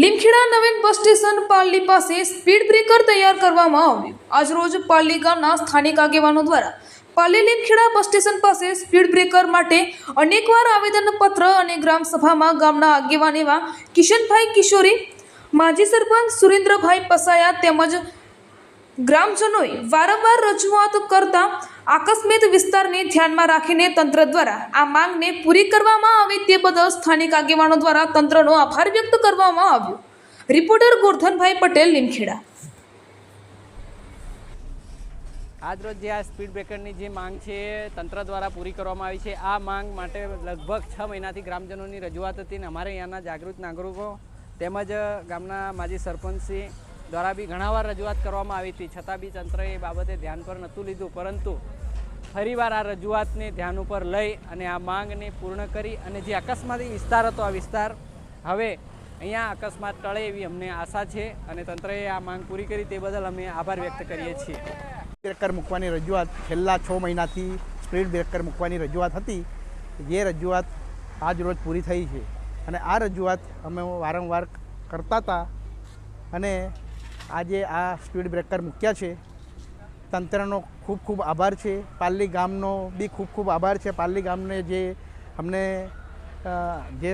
લીમખેડા નવીન bus station Paldi પાસે speed breaker તૈયાર કરવામાં આવ્યું। આજરોજ પાલડી ગામના સ્થાનિક આગેવાનો દ્વારા પાલડી લીમખેડા બસ સ્ટેશન પાસે સ્પીડ બ્રેકર માટે અનેકવાર આવેદનપત્ર અને ગ્રામસભામાં ગામના આગેવાન એવા કિશનભાઈ કિશોરી, માજી સરપંચ સુરેન્દ્રભાઈ પસાયા તેમજ ગ્રામજનોએ વારંવાર રજૂઆત કરતા આકસ્મિક વિસ્તારને ધ્યાનમાં રાખીને તંત્ર દ્વારા આ માંગને પૂરી કરવામાં આવે તે બદલ સ્થાનિક આગેવાનો દ્વારા તંત્રનો આભાર વ્યક્ત કરવામાં આવ્યો। રિપોર્ટર ગોરધનભાઈ પટેલ, લીમખેડા। આજરોજ જે આ સ્પીડ બ્રેકરની જે માંગ છે તંત્ર દ્વારા પૂરી કરવામાં આવી છે। આ માંગ માટે લગભગ 6 મહિનાથી ગ્રામજનોની રજૂઆત હતી અને અમારે અહીંયાના જાગૃત નાગરિકો તેમજ ગામના માજી સરપંચશ્રી દ્વારા બી ઘણા વાર રજૂઆત કરવામાં આવી હતી, છતાં બી તંત્રએ એ બાબતે ધ્યાન પર નહોતું લીધું। પરંતુ ફરીવાર આ રજૂઆતને ધ્યાન ઉપર લઈ અને આ માંગને પૂર્ણ કરી અને જે અકસ્માતી વિસ્તાર હતો આ વિસ્તાર હવે અહીંયા અકસ્માત ટળે એવી અમને આશા છે અને તંત્રએ આ માંગ પૂરી કરી તે બદલ અમે આભાર વ્યક્ત કરીએ છીએ। બ્રેકર મૂકવાની રજૂઆત છેલ્લા 6 મહિનાથી સ્પીડ બ્રેકર મૂકવાની રજૂઆત હતી, જે રજૂઆત આજ રોજ પૂરી થઈ છે અને આ રજૂઆત અમે વારંવાર કરતા હતા અને આજે આ સ્પીડ બ્રેકર મૂક્યા છે। તંત્રનો ખૂબ ખૂબ આભાર છે, પાલડી ગામનો બી ખૂબ ખૂબ આભાર છે। પાલડી ગામને જે અમને જે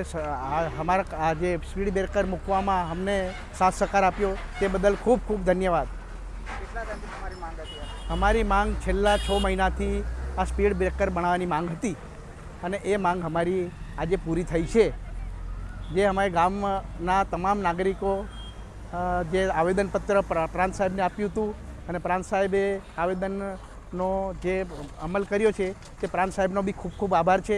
અમારા આ જે સ્પીડ બ્રેકર મૂકવામાં અમને સાથ સહકાર આપ્યો તે બદલ ખૂબ ખૂબ ધન્યવાદ। અમારી માંગ છેલ્લા 6 મહિનાથી આ સ્પીડ બ્રેકર બનાવવાની માંગ હતી અને એ માંગ અમારી આજે પૂરી થઈ છે। જે અમારા ગામના તમામ નાગરિકો જે આવેદનપત્ર પ્રાંત સાહેબને આપ્યું હતું અને પ્રાંત સાહેબે આવેદનનો જે અમલ કર્યો છે તે પ્રાંત સાહેબનો બી ખૂબ ખૂબ આભાર છે।